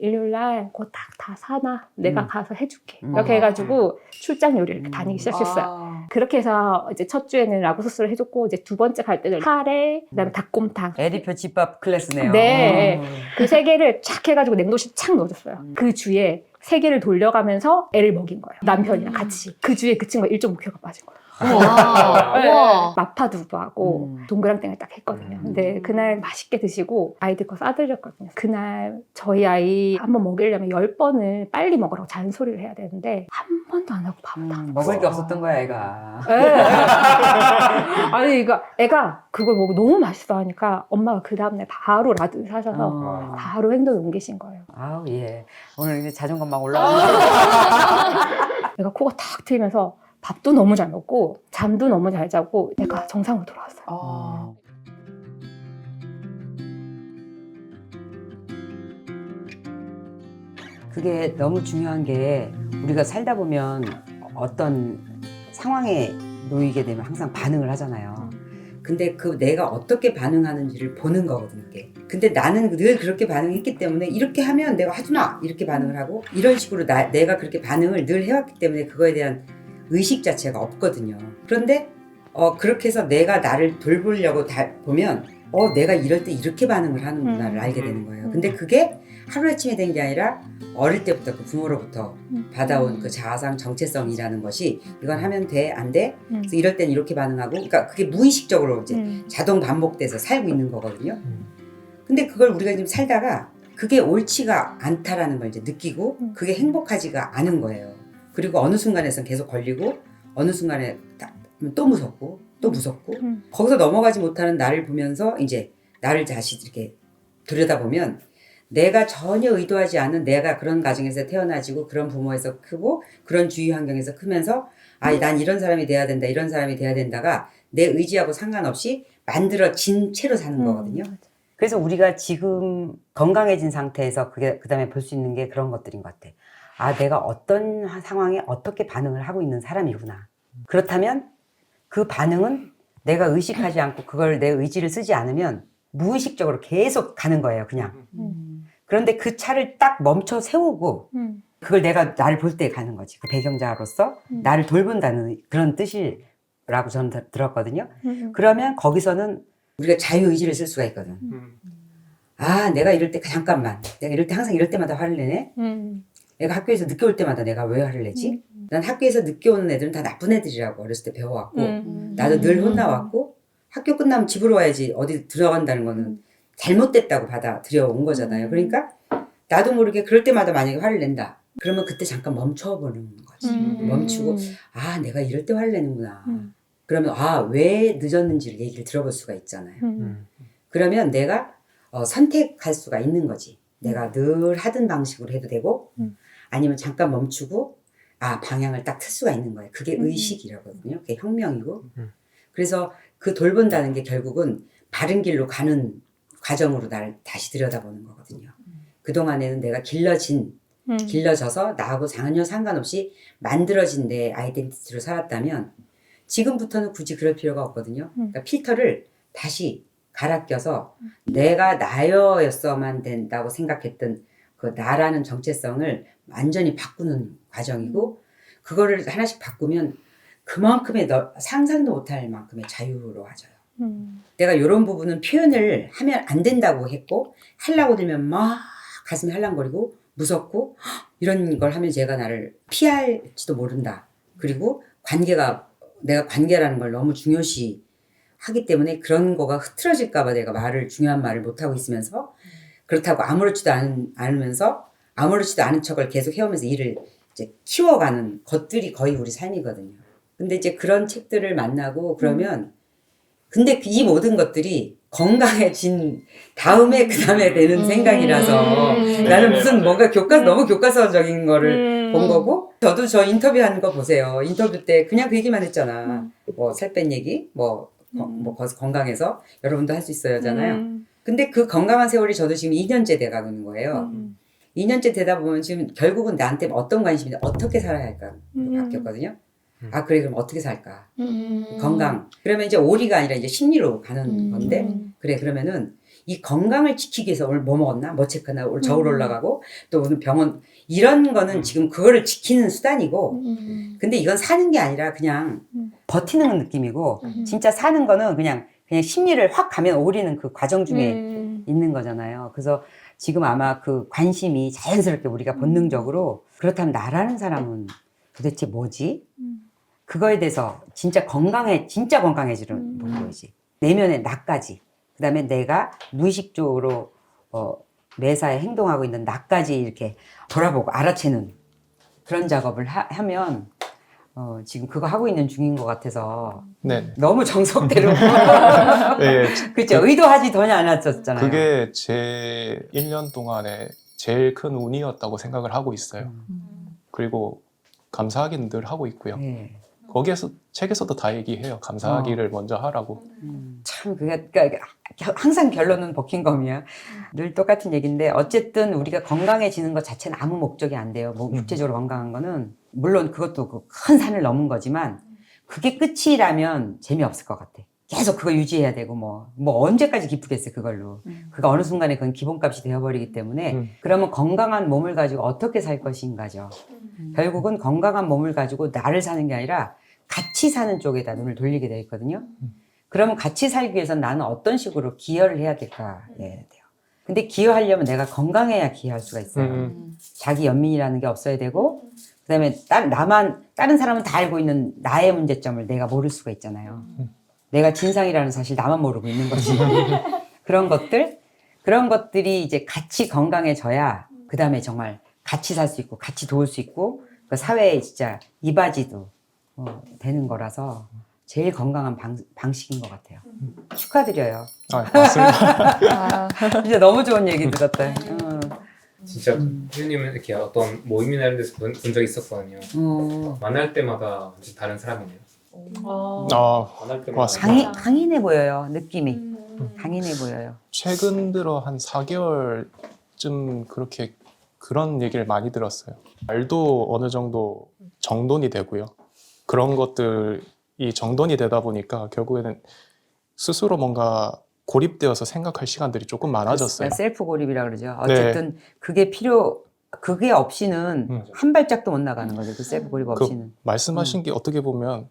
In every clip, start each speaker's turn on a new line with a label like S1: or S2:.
S1: 일요일날 그거 다 사놔. 내가 가서 해줄게. 이렇게 해가지고 출장 요리를 다니기 시작했어요. 그렇게 해서 이제 첫 주에는 라구소스를 해줬고, 이제 두 번째 갈 때는 카레, 그다음에 닭곰탕.
S2: 에리표 집밥 클래스네요.
S1: 네. 그 세 개를 착 해가지고 냉동실에 착 넣어줬어요. 그 주에 세 개를 돌려가면서 애를 먹인 거예요. 남편이랑 같이. 그 주에 그 친구가 1.5kg가 빠진 거예요.
S3: 우와.
S1: 마파두부하고 동그랑땡을 딱 했거든요. 근데 그날 맛있게 드시고 아이들 거 싸드렸거든요. 그날 저희 아이 한번 먹이려면 10번을 빨리 먹으라고 잔소리를 해야 되는데 한 번도 안 하고 밥을 다
S2: 먹을 게 없었던 거야, 애가.
S1: 아니 이거 애가 그걸 보고 너무 맛있어 하니까 엄마가 그 다음날 바로 라드 사셔서 바로 행동에 옮기신 거예요.
S2: 아우, 예. 오늘 이제 자존감 막 올라가네.
S1: 애가 코가 탁 트이면서 밥도 너무 잘 먹고 잠도 너무 잘 자고 애가 정상으로 돌아왔어요.
S2: 그게 너무 중요한 게 우리가 살다 보면 어떤 상황에 놓이게 되면 항상 반응을 하잖아요. 근데 그 내가 어떻게 반응하는지를 보는 거거든요, 이게. 근데 나는 늘 그렇게 반응했기 때문에 이렇게 하면 내가 하지마! 이렇게 반응을 하고 이런 식으로 내가 그렇게 반응을 늘 해왔기 때문에 그거에 대한 의식 자체가 없거든요. 그런데 그렇게 해서 내가 나를 돌보려고 보면 내가 이럴 때 이렇게 반응을 하는구나를 알게 되는 거예요. 근데 그게 하루아침에 된 게 아니라 어릴 때부터 그 부모로부터 받아온 그 자아상 정체성이라는 것이 이건 하면 돼, 안 돼? 그래서 이럴 땐 이렇게 반응하고, 그러니까 그게 무의식적으로 이제 자동 반복돼서 살고 있는 거거든요. 근데 그걸 우리가 지금 살다가 그게 옳지가 않다라는 걸 이제 느끼고 그게 행복하지가 않은 거예요. 그리고 어느 순간에선 계속 걸리고 어느 순간에 또 무섭고 또 무섭고 거기서 넘어가지 못하는 나를 보면서 이제 나를 다시 이렇게 들여다보면 내가 전혀 의도하지 않은 내가 그런 가정에서 태어나지고 그런 부모에서 크고 그런 주위 환경에서 크면서 난 이런 사람이 돼야 된다, 이런 사람이 돼야 된다가 내 의지하고 상관없이 만들어진 채로 사는 거거든요. 그래서 우리가 지금 건강해진 상태에서 그 다음에 볼 수 있는 게 그런 것들인 것 같아. 내가 어떤 상황에 어떻게 반응을 하고 있는 사람이구나. 그렇다면 그 반응은 내가 의식하지 않고 그걸 내 의지를 쓰지 않으면 무의식적으로 계속 가는 거예요, 그냥. 그런데 그 차를 딱 멈춰 세우고 그걸 내가 나를 볼 때 가는 거지. 그 배경자로서 나를 돌본다는 그런 뜻이라고 저는 들었거든요. 그러면 거기서는 우리가 자유의지를 쓸 수가 있거든. 내가 이럴 때 잠깐만. 내가 이럴 때 항상 이럴 때마다 화를 내네. 내가 학교에서 늦게 올 때마다 내가 왜 화를 내지? 난 학교에서 늦게 오는 애들은 다 나쁜 애들이라고 어렸을 때 배워왔고 나도 늘 혼나왔고 학교 끝나면 집으로 와야지 어디 들어간다는 거는 잘못됐다고 받아들여 온 거잖아요. 그러니까 나도 모르게 그럴 때마다 만약에 화를 낸다. 그러면 그때 잠깐 멈춰보는 거지. 멈추고 내가 이럴 때 화를 내는구나. 그러면 왜 늦었는지를 얘기를 들어볼 수가 있잖아요. 그러면 내가 선택할 수가 있는 거지. 내가 늘 하던 방식으로 해도 되고 아니면 잠깐 멈추고 방향을 딱 틀 수가 있는 거예요. 그게 의식이라거든요. 그게 혁명이고 그래서 그 돌본다는 게 결국은 바른 길로 가는 과정으로 나를 다시 들여다보는 거거든요. 그동안에는 내가 길러져서 나하고 전혀 상관없이 만들어진 내 아이덴티티로 살았다면 지금부터는 굳이 그럴 필요가 없거든요. 그러니까 필터를 다시 갈아 껴서 내가 나였어만 된다고 생각했던 그 나라는 정체성을 완전히 바꾸는 과정이고 그거를 하나씩 바꾸면 그만큼의 상상도 못할 만큼의 자유로워져요. 내가 이런 부분은 표현을 하면 안 된다고 했고 하려고 들면 막 가슴이 할랑거리고 무섭고 이런 걸 하면 제가 나를 피할지도 모른다. 그리고 내가 관계라는 걸 너무 중요시 하기 때문에 그런 거가 흐트러질까 봐 내가 중요한 말을 못하고 있으면서 그렇다고 아무렇지도 않으면서 아무렇지도 않은 척을 계속 해오면서 일을 이제 키워가는 것들이 거의 우리 삶이거든요. 근데 이제 그런 책들을 만나고 그러면 근데 이 모든 것들이 건강해진 다음에 그 다음에 되는 생각이라서 나는 무슨 뭔가 너무 교과서적인 거를 본 거고 저도 저 인터뷰하는 거 보세요. 인터뷰 때 그냥 그 얘기만 했잖아. 뭐 살 뺀 얘기 건강해서 여러분도 할 수 있어요잖아요. 근데 그 건강한 세월이 저도 지금 2년째 돼가고 있는 거예요. 2년째 되다 보면 지금 결국은 나한테 어떤 관심인데 어떻게 살아야 할까 바뀌었거든요. 그래 그럼 어떻게 살까? 건강. 그러면 이제 오리가 아니라 이제 심리로 가는 건데 그래 그러면은 이 건강을 지키기 위해서 오늘 뭐 먹었나? 뭐 체크나? 오늘 저울 올라가고 또 오늘 병원 이런 거는 지금 그거를 지키는 수단이고 근데 이건 사는 게 아니라 그냥 버티는 느낌이고 진짜 사는 거는 그냥 심리를 확 가면 오리는 그 과정 중에 있는 거잖아요. 그래서 지금 아마 그 관심이 자연스럽게 우리가 본능적으로 그렇다면 나라는 사람은 도대체 뭐지? 그거에 대해서 진짜 건강해지는 목표이지. 내면의 나까지. 그 다음에 내가 무의식적으로 매사에 행동하고 있는 나까지 이렇게 돌아보고 알아채는 그런 작업을 하면 지금 그거 하고 있는 중인 것 같아서
S4: 네.
S2: 너무 정석대로
S4: 네,
S2: 그렇죠. 의도하지 전혀 않았었잖아요.
S4: 그게 제 1년 동안에 제일 큰 운이었다고 생각을 하고 있어요. 그리고 감사하기는 늘 하고 있고요.
S2: 네.
S4: 거기에서 책에서도 다 얘기해요. 감사하기를 먼저 하라고.
S2: 참 그러니까 항상 결론은 버킹엄이야. 늘 똑같은 얘기인데 어쨌든 우리가 건강해지는 것 자체는 아무 목적이 안 돼요. 뭐 육체적으로 건강한 거는 물론 그것도 그 큰 산을 넘은 거지만 그게 끝이라면 재미없을 것 같아. 계속 그거 유지해야 되고 뭐 언제까지 기쁘겠어요 그걸로. 그가 어느 순간에 그건 기본값이 되어버리기 때문에 그러면 건강한 몸을 가지고 어떻게 살 것인가죠. 결국은 건강한 몸을 가지고 나를 사는 게 아니라 같이 사는 쪽에다 눈을 돌리게 돼 있거든요. 그러면 같이 살기 위해서 나는 어떤 식으로 기여를 해야 될까 해야 돼요. 근데 기여하려면 내가 건강해야 기여할 수가 있어요. 자기 연민이라는 게 없어야 되고 그다음에 다른 사람은 다 알고 있는 나의 문제점을 내가 모를 수가 있잖아요. 내가 진상이라는 사실 나만 모르고 있는 거지. 그런 것들이 이제 같이 건강해져야 그 다음에 정말 같이 살 수 있고 같이 도울 수 있고 그 사회에 진짜 이바지도 되는 거라서 제일 건강한 방식인 것 같아요. 축하드려요.
S4: 맞습니다.
S2: 진짜 너무 좋은 얘기 들었다.
S5: 진짜 희준님은 이렇게 어떤 모임이나 이런 데서 본 적이 있었거든요. 만날 때마다 완전 다른 사람이네요. 만날 때마다
S4: 고맙습니다.
S2: 강인해 보여요. 느낌이. 강인해 보여요.
S4: 최근 들어 한 4개월쯤 그런 얘기를 많이 들었어요. 말도 어느 정도 정돈이 되고요. 그런 것들이 정돈이 되다 보니까 결국에는 스스로 뭔가 고립되어서 생각할 시간들이 조금 많아졌어요.
S2: 셀프 고립이라 그러죠. 어쨌든 그게 없이는 한 발짝도 못 나가는 거죠. 그 셀프 고립 없이는.
S4: 말씀하신 게 어떻게 보면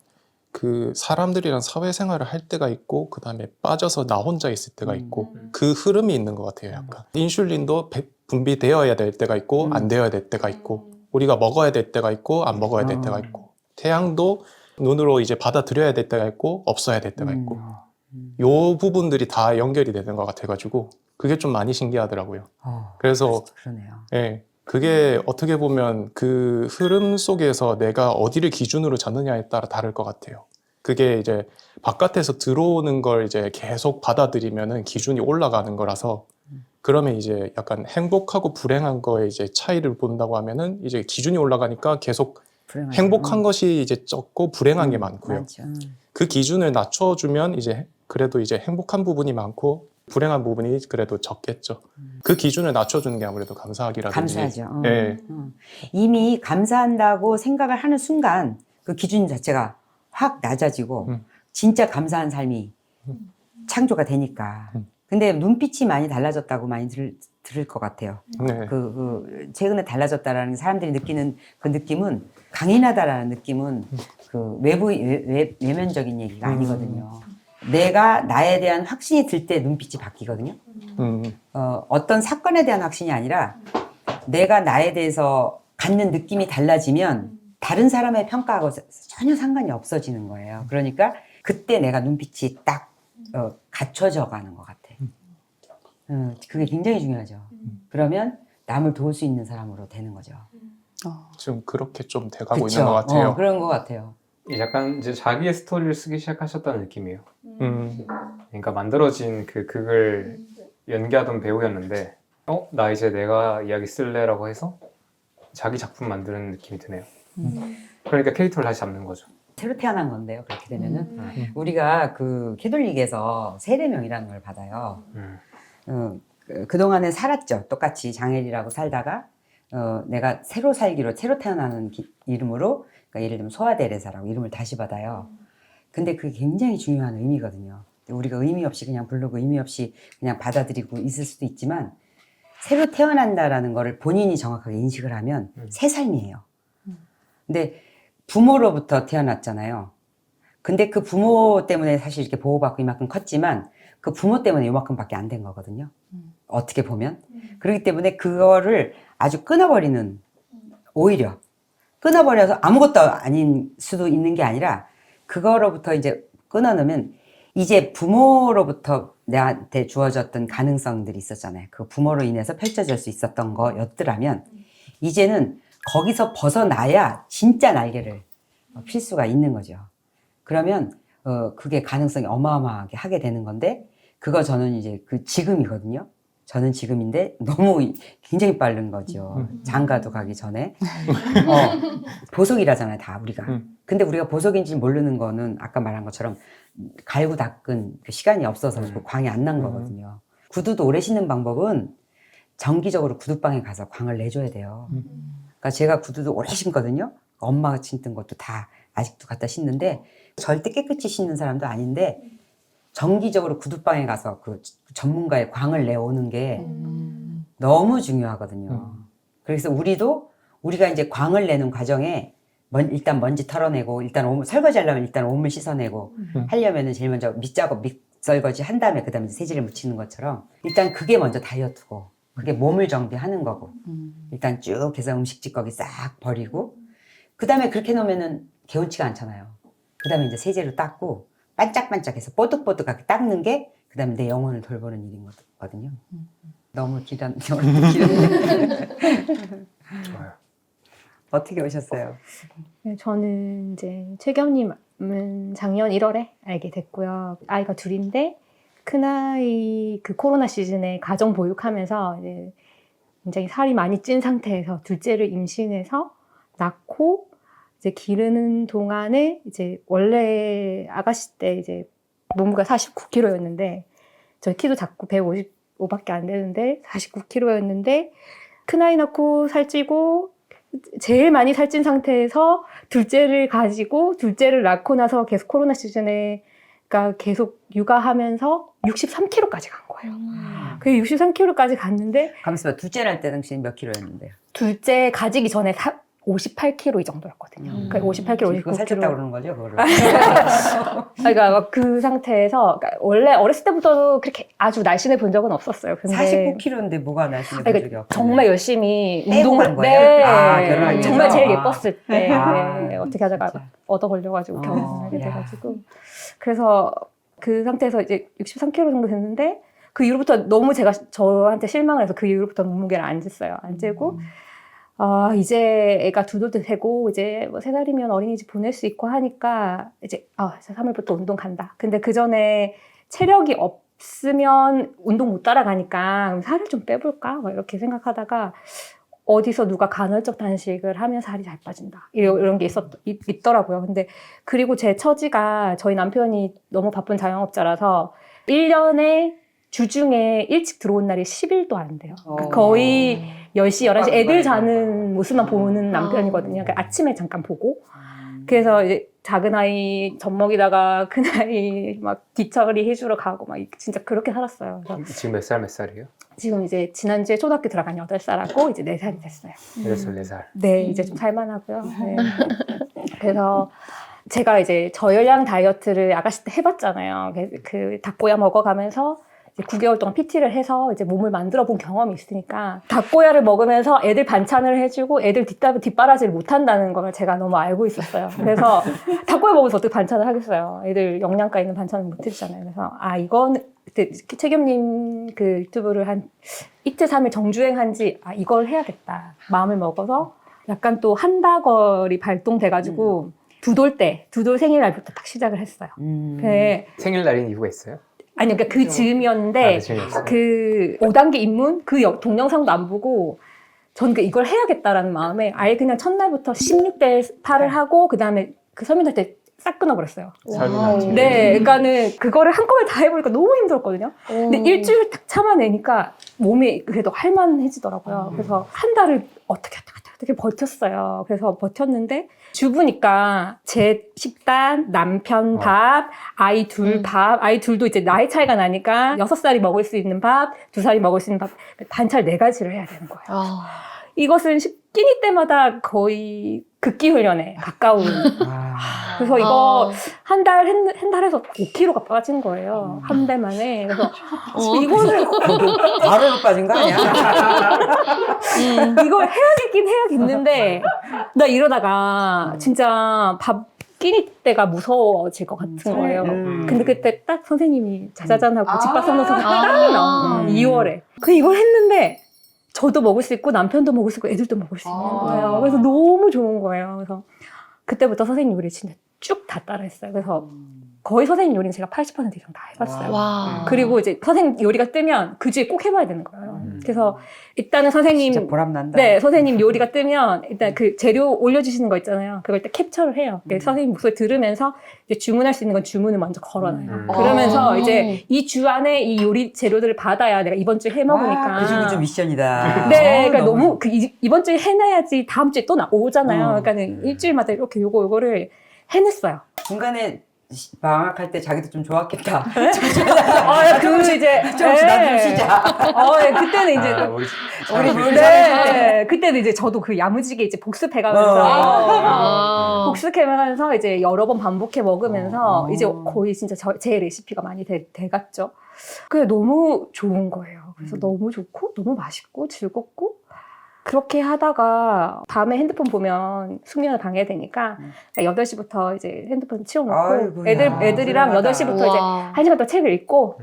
S4: 그 사람들이랑 사회생활을 할 때가 있고 그 다음에 빠져서 나 혼자 있을 때가 있고 그 흐름이 있는 것 같아요. 약간 인슐린도 분비되어야 될 때가 있고 안 되어야 될 때가 있고 우리가 먹어야 될 때가 있고 안 먹어야 될 때가 있고 태양도 눈으로 이제 받아들여야 될 때가 있고 없어야 될 때가 있고 요 부분들이 다 연결이 되는 것 같아가지고 그게 좀 많이 신기하더라고요. 그래서
S2: 그러네요.
S4: 예, 그게 어떻게 보면 그 흐름 속에서 내가 어디를 기준으로 잡느냐에 따라 다를 것 같아요. 그게 이제 바깥에서 들어오는 걸 이제 계속 받아들이면은 기준이 올라가는 거라서 그러면 이제 약간 행복하고 불행한 거에 이제 차이를 본다고 하면은 이제 기준이 올라가니까 계속 행복한 것이 이제 적고 불행한 게 많고요.
S2: 많죠.
S4: 그 기준을 낮춰주면 이제 그래도 이제 행복한 부분이 많고 불행한 부분이 그래도 적겠죠. 그 기준을 낮춰주는 게 아무래도 감사하기라든지.
S2: 감사하죠.
S4: 예.
S2: 이미 감사한다고 생각을 하는 순간 그 기준 자체가 확 낮아지고 진짜 감사한 삶이 창조가 되니까. 근데 눈빛이 많이 달라졌다고 많이 들을 것 같아요.
S4: 네.
S2: 최근에 달라졌다라는 사람들이 느끼는 그 느낌은 강인하다라는 느낌은 그 외면적인 얘기가 아니거든요. 내가 나에 대한 확신이 들 때 눈빛이 바뀌거든요. 어떤 사건에 대한 확신이 아니라 내가 나에 대해서 갖는 느낌이 달라지면 다른 사람의 평가하고 전혀 상관이 없어지는 거예요. 그러니까 그때 내가 눈빛이 딱 갖춰져 가는 것 같아. 그게 굉장히 중요하죠. 그러면 남을 도울 수 있는 사람으로 되는 거죠.
S4: 지금 그렇게 좀 돼가고
S2: 그쵸?
S4: 있는 것 같아요.
S2: 그런 것 같아요.
S5: 약간 이제 자기의 스토리를 쓰기 시작하셨다는 느낌이에요. 그러니까 만들어진 극을 연기하던 배우였는데 나 이제 내가 이야기 쓸래라고 해서 자기 작품 만드는 느낌이 드네요. 그러니까 캐릭터를 다시 잡는 거죠.
S2: 새로 태어난 건데요. 그렇게 되면은 우리가 그 캐톨릭에서 세례명이라는 걸 받아요. 그동안에 살았죠. 똑같이 장애인이라고 살다가 내가 새로 살기로 새로 태어나는 이름으로 그러니까 예를 들면 소아데레사라고 이름을 다시 받아요. 근데 그게 굉장히 중요한 의미거든요. 우리가 의미 없이 그냥 부르고 의미 없이 그냥 받아들이고 있을 수도 있지만 새로 태어난다라는 거를 본인이 정확하게 인식을 하면 새 삶이에요. 근데 부모로부터 태어났잖아요. 근데 그 부모 때문에 사실 이렇게 보호받고 이만큼 컸지만 그 부모 때문에 이만큼밖에 안 된 거거든요. 어떻게 보면. 그렇기 때문에 그거를 아주 끊어버리는, 오히려 끊어버려서 아무것도 아닌 수도 있는 게 아니라 그거로부터 이제 끊어놓으면 이제 부모로부터 내한테 주어졌던 가능성들이 있었잖아요. 그 부모로 인해서 펼쳐질 수 있었던 거였더라면 이제는 거기서 벗어나야 진짜 날개를 필 수가 있는 거죠. 그러면 그게 가능성이 어마어마하게 하게 되는 건데 그거 저는 이제 그 지금이거든요. 저는 지금인데 너무 굉장히 빠른 거죠. 장가도 가기 전에. 보석이라잖아요, 다 우리가. 근데 우리가 보석인지 모르는 거는 아까 말한 것처럼 갈고 닦은 그 시간이 없어서 그 광이 안 난 거거든요. 구두도 오래 신는 방법은 정기적으로 구두방에 가서 광을 내줘야 돼요. 그러니까 제가 구두도 오래 신거든요. 엄마가 신던 것도 다 아직도 갖다 신는데 절대 깨끗이 신는 사람도 아닌데 정기적으로 구두방에 가서 그 전문가의 광을 내오는 게 너무 중요하거든요. 그래서 우리가 이제 광을 내는 과정에 일단 먼지 털어내고 일단 설거지 하려면 일단 오물 씻어내고 하려면은 제일 먼저 밑작업 밑설거지 한 다음에 그 다음에 세제를 묻히는 것처럼 일단 그게 먼저 다이어트고 그게 몸을 정비하는 거고 일단 쭉 해서 음식 찌꺼기 싹 버리고 그 다음에 그렇게 놓으면은 개운치가 않잖아요. 그 다음에 이제 세제로 닦고 반짝반짝해서 뽀득뽀득하게 닦는 게 그 다음에 내 영혼을 돌보는 일인 거거든요. 너무 길었는데
S5: 좋아요.
S2: 어떻게 오셨어요?
S1: 네, 저는 이제 최겸님은 작년 1월에 알게 됐고요. 아이가 둘인데 큰아이 그 코로나 시즌에 가정 보육하면서 이제 굉장히 살이 많이 찐 상태에서 둘째를 임신해서 낳고 이제 기르는 동안에 이제 원래 아가씨 때 이제 몸무게가 49kg였는데 저희 키도 작고 155밖에 안 되는데 49kg였는데 큰아이 낳고 살찌고 제일 많이 살찐 상태에서 둘째를 가지고 둘째를 낳고 나서 계속 코로나 시즌에 그러니까 계속 육아하면서 63kg까지 간 거예요. 그 63kg까지 갔는데
S2: 가만있어 봐. 둘째 날 때 당신 몇 킬로였는데요?
S1: 둘째 가지기 전에 58kg 이 정도였거든요. 그러니까 58kg,
S2: 그거
S1: 59kg.
S2: 살쪘다고 그러는 거죠? 그거를.
S1: 그러니까 그 상태에서 그러니까 원래 어렸을 때부터도 그렇게 아주 날씬해 본 적은 없었어요. 근데
S2: 49kg인데 뭐가 날씬해 본 적이
S1: 그러니까
S2: 없어요.
S1: 정말 열심히
S2: 빼고 간 거예요?
S1: 네,
S2: 아, 결혼하기 위해서?
S1: 정말 제일
S2: 아.
S1: 예뻤을 때
S2: 아,
S1: 네, 어떻게 하다가
S2: 진짜.
S1: 얻어 걸려가지고 결혼하게
S2: 야.
S1: 돼가지고 그래서 그 상태에서 이제 63kg 정도 됐는데 그 이후로부터 너무 제가 저한테 실망을 해서 그 이후로부터 몸무게를 안 쟀어요. 안 재고 이제 애가 2돌도 되고 이제 뭐 3살이면 어린이집 보낼 수 있고 하니까 이제 3월부터 운동 간다. 근데 그 전에 체력이 없으면 운동 못 따라가니까 그럼 살을 좀 빼볼까? 막 이렇게 생각하다가 어디서 누가 간헐적 단식을 하면 살이 잘 빠진다. 이런 게 있더라고요. 근데 그리고 제 처지가 저희 남편이 너무 바쁜 자영업자라서 1년에 주중에 일찍 들어온 날이 10일도 안 돼요. 거의 10시, 11시 애들 자는 모습만 보는 남편이거든요. 그러니까 아침에 잠깐 보고. 그래서 이제 작은 아이 젖 먹이다가 큰 아이 막 뒤처리 해주러 가고 막 진짜 그렇게 살았어요. 그래서
S5: 지금 몇 살이에요?
S1: 지금 이제 지난주에 초등학교 들어간 8살하고 이제 4살이 됐어요.
S5: 4살.
S1: 네, 이제 좀 살만하고요. 네. 그래서 제가 이제 저열량 다이어트를 아가씨 때 해봤잖아요. 그 닭고야 먹어가면서 이제 9개월 동안 PT를 해서 이제 몸을 만들어 본 경험이 있으니까 닭고야를 먹으면서 애들 반찬을 해주고 애들 뒷바라지를 못한다는 걸 제가 너무 알고 있었어요. 그래서 닭고야 먹으면서 어떻게 반찬을 하겠어요. 애들 영양가 있는 반찬을 못 해주잖아요. 그래서 이건 그때 최겸님 그 유튜브를 한 이틀 3일 정주행한 지 이걸 해야겠다 마음을 먹어서 약간 또 한다거리 발동돼가지고 두돌 생일날부터 딱 시작을 했어요. 네.
S5: 생일날인 이유가 있어요?
S1: 아니 그러니까 그 즈음이었는데
S5: 그 즈음이었어요?
S1: 그 5단계 입문 그 동영상도 안 보고 전 이걸 해야겠다라는 마음에 아예 그냥 첫날부터 16대 8을 하고 그 다음에 그 설문할 때 싹 끊어버렸어요.
S5: 설문하지.
S1: 네, 그러니까는 그거를 한꺼번에 다 해보니까 너무 힘들었거든요. 근데 일주일 딱 참아내니까 몸이 그래도 할만해지더라고요. 그래서 한 달을 어떻게 되게 버텼어요. 그래서 버텼는데 주부니까 제 식단, 남편 밥, 아이 둘 밥, 아이 둘도 이제 나이 차이가 나니까 6살이 먹을 수 있는 밥, 2살이 먹을 수 있는 밥, 반찬 4가지를 해야 되는 거예요.
S3: 아.
S1: 이것은 끼니 때마다 거의 극기 훈련에 가까운. 그래서 이거 한 달 해서 5kg가 빠진 거예요. 한 달 만에. 그래서 이거를
S2: 바로 빠진 거 아니야?
S1: 이걸 해야겠긴 해야겠는데 나 이러다가 진짜 밥 끼니 때가 무서워질 것 같은 거예요. 근데 그때 딱 선생님이 자자잔하고 집밥 성노선이 딱 나온 거예요. 2월에. 그 이걸 했는데 저도 먹을 수 있고 남편도 먹을 수 있고 애들도 먹을 수 있는 거예요. 그래서 너무 좋은 거예요. 그래서 그때부터 선생님 요리 진짜 쭉 다 따라했어요. 그래서 거의 선생님 요리는 제가 80% 이상 다 해봤어요.
S3: 와.
S1: 그리고 이제 선생님 요리가 뜨면 그 주에 꼭 해봐야 되는 거예요. 그래서 일단은 선생님
S2: 진짜 보람난다.
S1: 네, 선생님 요리가 뜨면 일단 그 재료 올려주시는 거 있잖아요. 그걸 때 캡처를 해요. 선생님 목소리 들으면서 이제 주문할 수 있는 건 주문을 먼저 걸어놔요. 그러면서 이제 이 주 안에 이 요리 재료들을 받아야 내가 이번 주에 해 먹으니까.
S2: 그 중에 좀 미션이다.
S1: 네, 그러니까 너무 이번 주에 해놔야지 다음 주에 또 오잖아요. 그러니까 일주일마다 이렇게 요거를 해냈어요.
S2: 중간에 방학할 때 자기도 좀 좋았겠다.
S1: 그 이제
S2: 조금씩 나좀 쉬자.
S1: 네, 그때는 이제
S2: 우리
S1: 네, 그때는 이제 저도 그 야무지게 이제 복습해가면서 복습해가면서 이제 여러 번 반복해 먹으면서 이제 거의 진짜 제 레시피가 많이 돼갔죠. 그게 너무 좋은 거예요. 그래서 너무 좋고 너무 맛있고 즐겁고 그렇게 하다가 밤에 핸드폰 보면 숙면을 방해되니까 8시부터 이제 핸드폰 치워놓고
S2: 아이고야,
S1: 애들이랑
S2: 훌륭하다.
S1: 8시부터 이제 1시간 동안 책을 읽고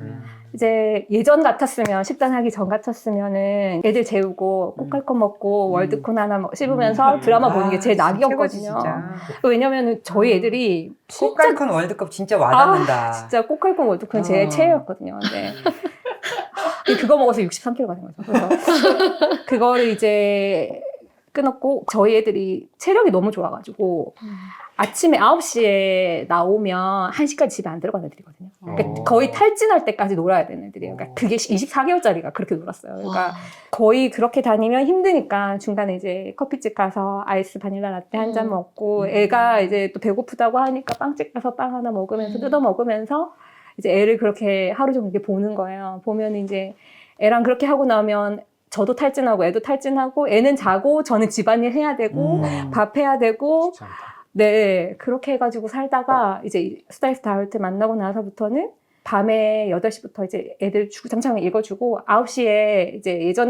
S1: 이제 예전 같았으면 식단하기 전 같았으면은 애들 재우고 꽃갈콘 먹고 월드콘 하나 씹으면서 드라마 보는 게 제 낙이었거든요. 왜냐면은 저희 애들이
S2: 꽃갈콘 월드컵 진짜 와닿는다.
S1: 진짜 꽃갈콘 월드콘 제 최애였거든요. 근데 그거 먹어서 63kg가 된 거죠. 그래서 그거를 이제 끊었고 저희 애들이 체력이 너무 좋아가지고 아침에 9시에 나오면 1시까지 집에 안 들어가는 애들이거든요. 그러니까 거의 탈진할 때까지 놀아야 되는 애들이에요. 그러니까 그게 24개월짜리가 그렇게 놀았어요. 그러니까 거의 그렇게 다니면 힘드니까 중간에 이제 커피집 가서 아이스 바닐라 라떼 한 잔 먹고 애가 이제 또 배고프다고 하니까 빵집 가서 빵 하나 먹으면서 뜯어 먹으면서 이제 애를 그렇게 하루 종일 이렇게 보는 거예요. 보면 이제 애랑 그렇게 하고 나면 저도 탈진하고 애도 탈진하고 애는 자고 저는 집안일 해야 되고 밥 해야 되고 네 그렇게 해가지고 살다가 이제 스타일리스트 다이어트 만나고 나서부터는 밤에 8시부터 이제 애들 주구장창 읽어주고 9시에 이제 예전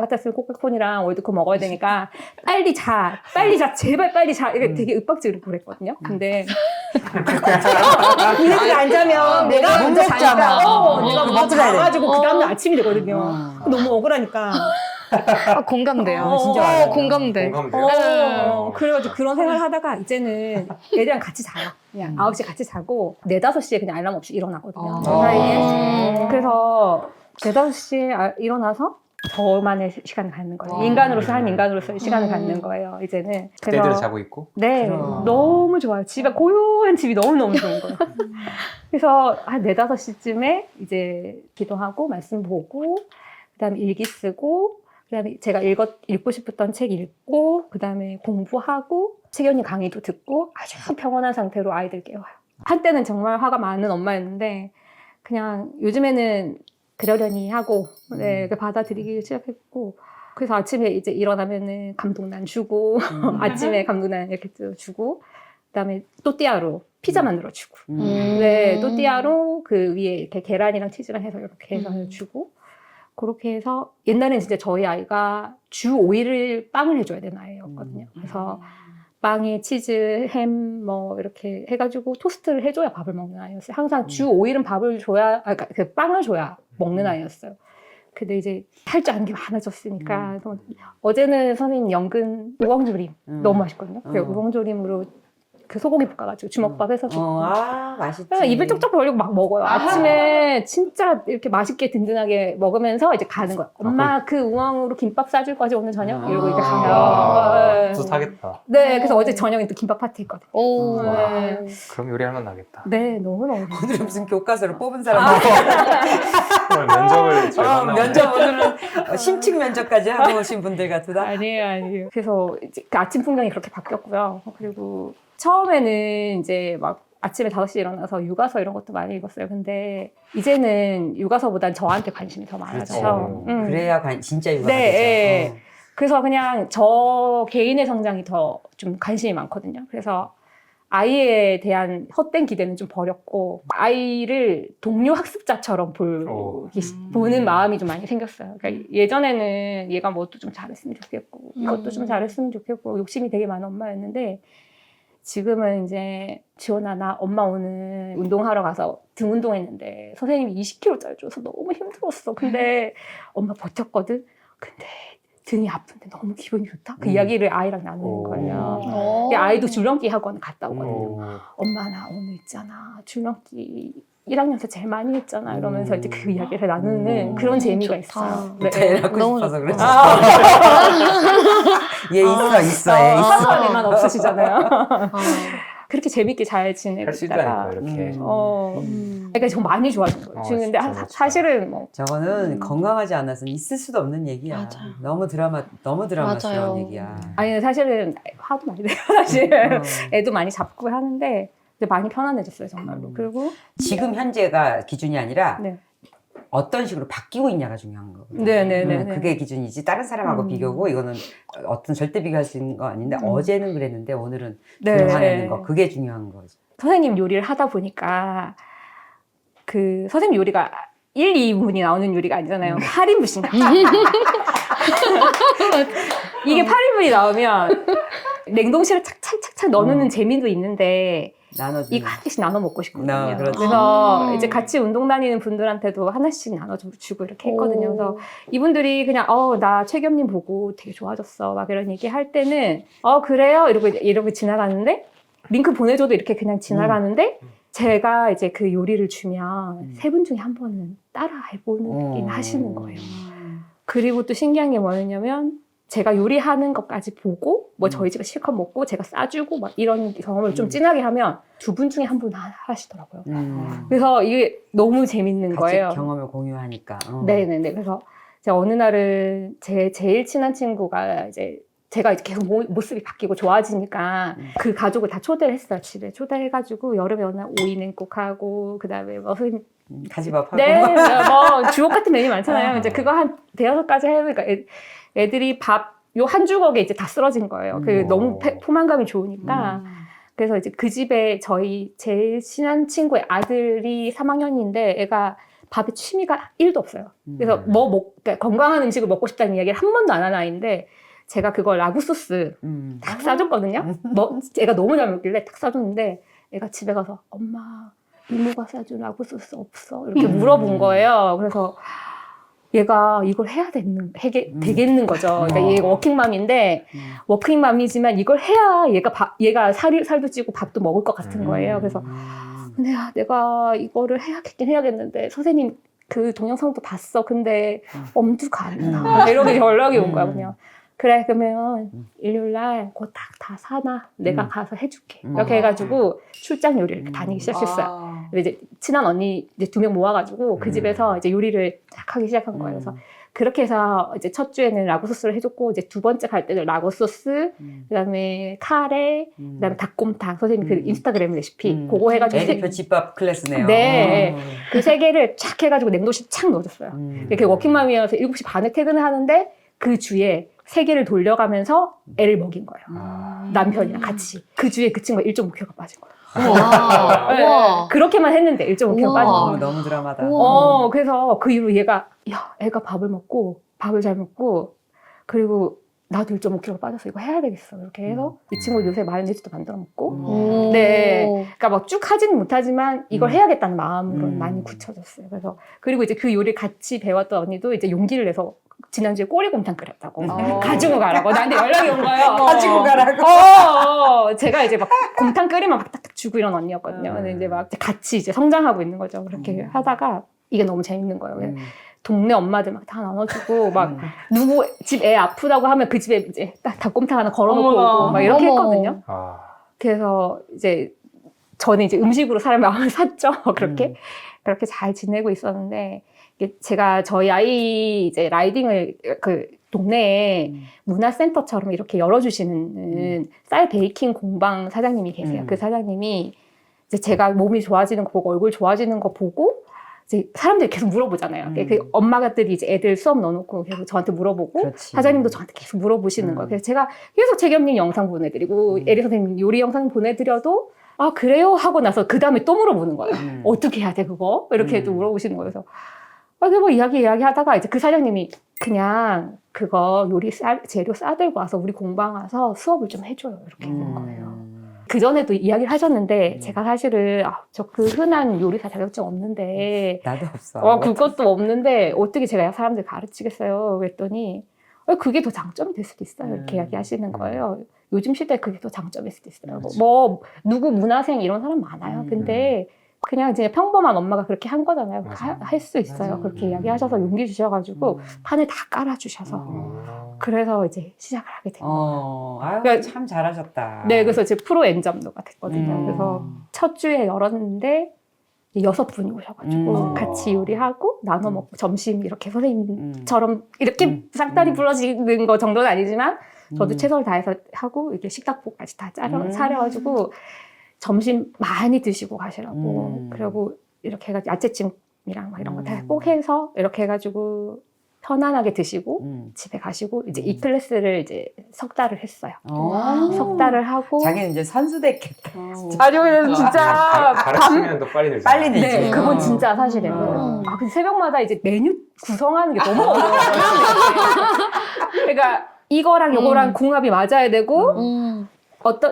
S1: 같았으면 코카콘이랑 월드컵 먹어야 되니까 빨리 자 제발 빨리 자 이게 되게 윽박지르고 그랬거든요. 근데 얘네들 안 자면 내가 먼저 자니까 내가 먼저 자가지고 그 다음날 아침이 되거든요. 너무 억울하니까.
S3: 공감돼요.
S2: 진짜 맞아요.
S3: 공감돼.
S1: 그래가지고 그런 생각을 하다가 이제는 애들이랑 같이 자요. 그냥 9시에 같이 자고 4, 5시에 그냥 알람 없이 일어나거든요. 그 사이에. 그래서 4, 5시에 일어나서 저만의 시간을 갖는 거예요. 인간으로서 한 인간으로서의 시간을 갖는 거예요. 이제는. 그래서
S5: 애들 자고 있고?
S1: 네, 너무 좋아요. 집에 고요한 집이 너무너무 좋은 거예요. 그래서 한 4, 5시쯤에 이제 기도하고 말씀 보고 그다음에 일기 쓰고 그다음에 제가 읽고 싶었던 책 읽고 그다음에 공부하고 채연이 강의도 듣고 아주 평온한 상태로 아이들 깨워요. 한때는 정말 화가 많은 엄마였는데 그냥 요즘에는 그러려니 하고 받아들이기 시작했고 그래서 아침에 이제 일어나면은 감동란 주고 아침에 감동란 이렇게 주고 그다음에 또띠아로 피자 만들어 주고 네 또띠아로 그 위에 이렇게 계란이랑 치즈랑 해서 이렇게 해서 주고 그렇게 해서 옛날에는 진짜 저희 아이가 주 5일을 빵을 해줘야 되는 아이였거든요. 그래서 빵에 치즈, 햄 뭐 이렇게 해가지고 토스트를 해줘야 밥을 먹는 아이였어요. 항상 주 5일은 밥을 줘야, 그러니까 그 빵을 줘야 먹는 아이였어요. 근데 이제 할 줄 아는 게 많아졌으니까 그래서 어제는 선생님 연근 우엉조림 너무 맛있거든요. 우엉조림으로 그 소고기 볶아가지고 주먹밥 해서 줬고.
S2: 아, 맛있지.
S1: 그래서 입을 쪽쪽 벌리고 막 먹어요. 아침에 진짜 이렇게 맛있게 든든하게 먹으면서 이제 가는 거야. 엄마 그 우엉으로 김밥 싸줄 거지 오늘 저녁? 이러고 이렇게 가요. 네.
S5: 뿌듯하겠다.
S1: 네, 그래서 어제 저녁에 또 김밥 파티 했거든요.
S3: 오.
S1: 네.
S5: 그럼 요리하면 나겠다.
S1: 네, 너무너무.
S2: 오늘은 무슨 교과서를 뽑은 사람.
S5: 오늘 면접을 잘 봤나 보네.
S2: 면접 오늘은 심층 면접까지 하고 오신 분들 같으다.
S1: 아니에요. 그래서 이제 그 아침 풍경이 그렇게 바뀌었고요. 그리고 처음에는 이제 막 아침에 5시에 일어나서 육아서 이런 것도 많이 읽었어요. 근데 이제는 육아서보단 저한테 관심이 더 많아져서.
S5: 그렇죠.
S2: 그래야 진짜 육아가
S1: 네,
S2: 되죠.
S1: 예. 그래서 그냥 저 개인의 성장이 더 좀 관심이 많거든요. 그래서 아이에 대한 헛된 기대는 좀 버렸고 아이를 동료 학습자처럼 보는 마음이 좀 많이 생겼어요. 그러니까 예전에는 얘가 뭐도 좀 잘했으면 좋겠고 이것도 좀 잘했으면 좋겠고 욕심이 되게 많은 엄마였는데 지금은 이제 지원아 나 엄마 오늘 운동하러 가서 등 운동했는데 선생님이 20kg짜리 줘서 너무 힘들었어. 근데 엄마 버텼거든. 근데 등이 아픈데 너무 기분이 좋다. 그 이야기를 아이랑 나누는 거예요.
S3: 오.
S1: 아이도 줄넘기 학원 갔다 오거든요.
S5: 오.
S1: 엄마 나 오늘 있잖아 줄넘기 1학년에서 제일 많이 했잖아 이러면서 이제 그 이야기를 나누는 그런 재미가
S3: 좋다.
S1: 있어요. 네.
S2: 대라고
S3: 너무
S2: 싶어서 그렇지.
S3: 좋다.
S2: 얘 있어, 얘 있어.
S1: 한번에만 없으시잖아요.
S3: 아.
S1: 그렇게 재밌게 잘 지내고
S5: 할 수
S1: 있다가
S5: 있다니까 이렇게.
S1: 그러니까 좀 많이 좋아진 거예요. 지금 근데
S5: 진짜 멋지다.
S1: 사실은 뭐
S2: 저거는 건강하지 않아서는 있을 수도 없는 얘기야.
S3: 맞아요.
S2: 너무 드라마스러운
S3: 맞아요.
S2: 얘기야.
S1: 아니 사실은 화도 많이 내요 사실. 애도 많이 잡고 하는데 근데 많이 편안해졌어요 정말로. 그리고
S2: 지금 현재가 기준이 아니라
S1: 네.
S2: 어떤 식으로 바뀌고 있냐가 중요한 거거든.
S1: 네네네.
S2: 그게 기준이지 다른 사람하고 비교고 이거는 어떤 절대 비교할 수 있는 거 아닌데 어제는 그랬는데 오늘은 변화하는 거 그게 중요한 거지.
S1: 선생님 요리를 하다 보니까 그 선생님 요리가 1, 2인분이 나오는 요리가 아니잖아요. 8인분씩 이게 8인분이 나오면 냉동실에 착착착착 넣어놓는 재미도 있는데
S2: 나눠주는.
S1: 이거 한 개씩 나눠 먹고 싶거든요.
S2: 그렇지.
S1: 그래서 이제 같이 운동 다니는 분들한테도 하나씩 나눠주고 이렇게 했거든요. 그래서 이분들이 그냥 나 최겸님 보고 되게 좋아졌어 막 이런 얘기 할 때는 그래요 이러고 지나가는데 링크 보내줘도 이렇게 그냥 지나가는데 제가 이제 그 요리를 주면 세 분 중에 한 번은 따라 해보긴 하시는 거예요. 그리고 또 신기한 게 뭐였냐면 제가 요리하는 것까지 보고 뭐 저희 집에 실컷 먹고 제가 싸주고 막 이런 경험을 좀 진하게 하면 두 분 중에 한 분 하시더라고요. 그래서 이게 너무 재밌는
S2: 같이
S1: 거예요.
S2: 경험을 공유하니까.
S1: 네네네. 그래서 제가 어느 날은 제 제일 친한 친구가 이제 제가 이제 계속 모습이 바뀌고 좋아지니까 그 가족을 다 초대를 했어요. 집에 초대해가지고 여름에 어느 날 오이 냉국하고 그다음에 뭐
S2: 가지밥하고.
S1: 네, 뭐 주옥 같은 메뉴 많잖아요. 이제 그거 한 5-6가지 해보니까 애들이 밥 요 한 주걱에 이제 다 쓰러진 거예요. 그 너무 포만감이 좋으니까. 그래서 이제 그 집에 저희 제일 친한 친구의 아들이 3학년인데 애가 밥에 취미가 1도 없어요. 그래서 그러니까 건강한 음식을 먹고 싶다는 이야기를 한 번도 안 한 아이인데 제가 그걸 라구 소스 딱 싸줬거든요. 애가 너무 잘 먹길래 딱 싸줬는데 애가 집에 가서 엄마 이모가 싸준 라구 소스 없어? 이렇게 물어본 거예요. 그래서 얘가 이걸 해야 되겠는 거죠. 그러니까 얘가 워킹맘인데 워킹맘이지만 이걸 해야 얘가 살도 찌고 밥도 먹을 것 같은 거예요. 그래서 근데 내가 이거를 해야겠는데 선생님 그 동영상도 봤어. 근데 엄두가 안 나. 이렇게 연락이 온 거야 그냥. 그래 그러면 일요일날 그거 딱 다 사놔. 내가 가서 해줄게. 이렇게 해가지고 출장 요리를 이렇게 다니기 시작했어요. 근데 이제 친한 언니 이제 2명 모아가지고 그 집에서 이제 요리를 딱 하기 시작한 거예요. 그래서 그렇게 해서 이제 첫 주에는 라구 소스를 해줬고 이제 두 번째 갈 때는 라구 소스, 그다음에 카레, 그다음에 닭곰탕. 선생님 그 인스타그램 레시피 그거 해가지고
S2: 애들표 집밥 클래스네요.
S1: 네, 그 3개를 쫙 해가지고 냉동실 착 넣어줬어요. 이렇게 워킹맘이어서 7시 반에 퇴근을 하는데 그 주에 3개를 돌려가면서 애를 먹인 거예요. 남편이랑 같이. 그 주에 그 친구가 1.5kg가 빠진 거예요.
S3: 우와.
S1: 네,
S3: 우와.
S1: 그렇게만 했는데 1.5kg
S3: 우와.
S1: 빠진 거예요.
S2: 너무 드라마다.
S3: 우와.
S1: 그래서 그 이후로 얘가 애가 밥을 잘 먹고 그리고 나도 1.5kg 빠져서 이거 해야 되겠어. 이렇게 해서 이 친구 요새 마요네즈도 만들어 먹고 네. 그러니까 막 쭉 하지는 못하지만 이걸 해야겠다는 마음으로 많이 굳혀졌어요. 그래서 그리고 이제 그 요리 같이 배웠던 언니도 이제 용기를 내서 지난주에 꼬리곰탕 끓였다고 가지고 가라고 나한테 연락이 온 거예요.
S2: 가지고 가라고.
S1: 제가 이제 막 곰탕 끓이면 막 딱딱 주고 이런 언니였거든요. 근데 이제 막 같이 이제 성장하고 있는 거죠. 그렇게 하다가 이게 너무 재밌는 거예요. 그래서 동네 엄마들 막 다 나눠주고 막 누구 집 애 아프다고 하면 그 집에 이제 딱 닭곰탕 하나 걸어놓고 오고 막 이렇게
S3: 어머.
S1: 했거든요.
S5: 아,
S1: 그래서 이제 저는 이제 음식으로 사람의 마음을 샀죠. 그렇게 잘 지내고 있었는데 이게 제가 저희 아이 이제 라이딩을 그 동네에 문화센터처럼 이렇게 열어주시는 쌀 베이킹 공방 사장님이 계세요. 그 사장님이 이제 제가 몸이 좋아지는 거 보고 얼굴 좋아지는 거 보고 이제 사람들이 계속 물어보잖아요. 그 엄마들이 이제 애들 수업 넣어놓고 계속 저한테 물어보고
S2: 그렇지.
S1: 사장님도 저한테 계속 물어보시는 거예요. 그래서 제가 계속 재겸님 영상 보내드리고 에리 선생님 요리 영상 보내드려도 아 그래요? 하고 나서 그 다음에 또 물어보는 거예요. 어떻게 해야 돼 그거? 이렇게 또 물어보시는 거예요. 그래서 뭐 이야기 하다가 이제 그 사장님이 그냥 그거 요리 재료 싸들고 와서 우리 공방 와서 수업을 좀 해줘요. 이렇게 하는 거예요. 그 전에도 이야기를 하셨는데 제가 사실은 저 그 흔한 요리사 자격증 없는데
S2: 나도 없어.
S1: 그것도 없는데 어떻게 제가 사람들 가르치겠어요? 그랬더니 그게 더 장점이 될 수도 있어요. 이렇게 이야기하시는 거예요. 요즘 시대에 그게 더 장점일 수도 있어요. 뭐 누구 문화생 이런 사람 많아요. 근데 그냥 이제 평범한 엄마가 그렇게 한 거잖아요. 할 수 있어요.
S2: 맞아.
S1: 그렇게 이야기하셔서 용기 주셔가지고 판을 다 깔아주셔서 그래서 이제 시작을 하게 된 거예요.
S2: 아유,
S1: 그러니까-
S2: 참 잘하셨다.
S1: 네, 그래서 이제 프로 엔점도가 됐거든요. 그래서 첫 주에 열었는데 6분이 오셔가지고 같이 요리하고 나눠 먹고 점심 이렇게 선생님처럼 이렇게 쌍다리 부러지는 거 정도는 아니지만 저도 최선을 다해서 하고 이렇게 식탁보까지 다 차려가지고 점심 많이 드시고 가시라고 그리고 이렇게 해가지고 야채찜이랑 막 이런 거 다 꼭 해서 이렇게 해가지고 편안하게 드시고 집에 가시고 이제 이 클래스를 이제 석 달을 했어요. 석 달을 하고
S2: 자기는 이제 선수 됐겠다.
S1: 아니면 진짜
S5: 가르치면 더 빨리 늘죠.
S2: 빨리 늘지.
S1: 네, 그건 진짜 사실이에요. 근데 새벽마다 이제 메뉴 구성하는 게 너무 어려워요. 그러니까 이거랑 요거랑 궁합이 맞아야 되고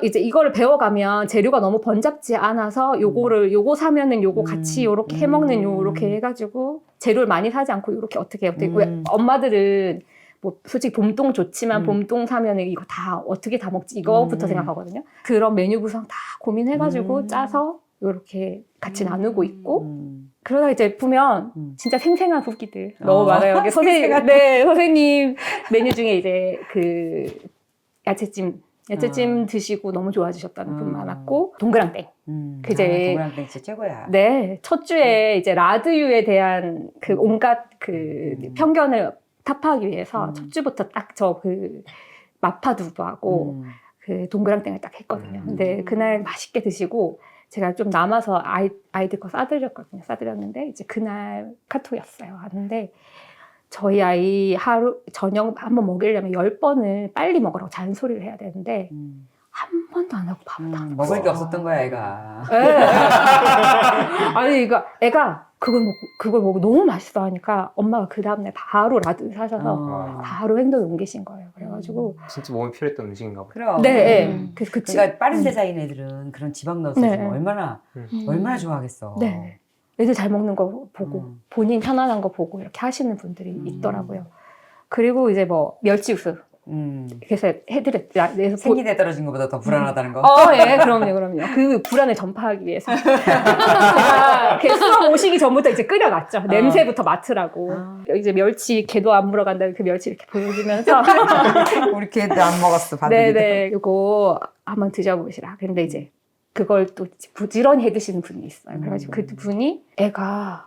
S1: 이제 이거를 배워가면 재료가 너무 번잡지 않아서 요거 사면은 요거 같이 요렇게 해먹는 요렇게 해가지고 재료를 많이 사지 않고 요렇게 어떻게 왜 엄마들은 뭐 솔직히 봄동 좋지만 봄동 사면은 이거 다 어떻게 다 먹지 이거부터 생각하거든요. 그런 메뉴 구성 다 고민해가지고 짜서 요렇게 같이 나누고 있고 그러다 이제 보면 진짜 생생한 후기들 너무 많아요. 여기 선생님 메뉴 중에 이제 그 야채찜 드시고 너무 좋아지셨다는 분 많았고 동그랑땡.
S2: 동그랑땡 진짜 최고야.
S1: 네, 첫 주에 이제 라드유에 대한 그 온갖 그 편견을 타파하기 위해서 첫 주부터 딱 저 그 마파두부하고 그 동그랑땡을 딱 했거든요. 근데 그날 맛있게 드시고 제가 좀 남아서 아이들 거 싸드렸거든요. 싸드렸는데 이제 그날 카톡이 왔어요. 왔는데 저희 아이 하루 저녁 한번 먹이려면 10번을 빨리 먹으라고 잔소리를 해야 되는데 한 번도 안 하고 밥도 안 먹었어요.
S2: 먹을 게 없었던 거야, 애가.
S1: 아니 이거 애가 그걸 먹고 너무 맛있어 하니까 엄마가 그 다음날 바로 라드 사셔서 바로 행동에 옮기신 거예요. 그래가지고
S5: 진짜 몸에 필요했던 음식인가 보다.
S2: 그럼.
S1: 네, 그래서
S2: 그러니까 빠른 대사인 애들은 그런 지방 넣어서
S1: 네.
S2: 주면 얼마나 좋아하겠어.
S1: 네. 애들 잘 먹는 거 보고 본인 편안한 거 보고 이렇게 하시는 분들이 있더라고요. 그리고 이제 뭐 멸치 육수 그래서 해드렸죠.
S2: 생기대 떨어진 것보다 더 불안하다는 거.
S1: 예, 그럼요. 그 불안을 전파하기 위해서. 제가 수업 오시기 전부터 이제 끓여놨죠. 냄새부터 맡으라고. 이제 멸치, 걔도 안 물어간다는 그 멸치 이렇게 보여주면서.
S2: 우리 걔도 안 먹었어, 반들이.
S1: 네네. 이거 한번 드셔보시라. 근데 이제 그걸 또 부지런히 해 드시는 분이 있어요. 그래가지고 그 분이 애가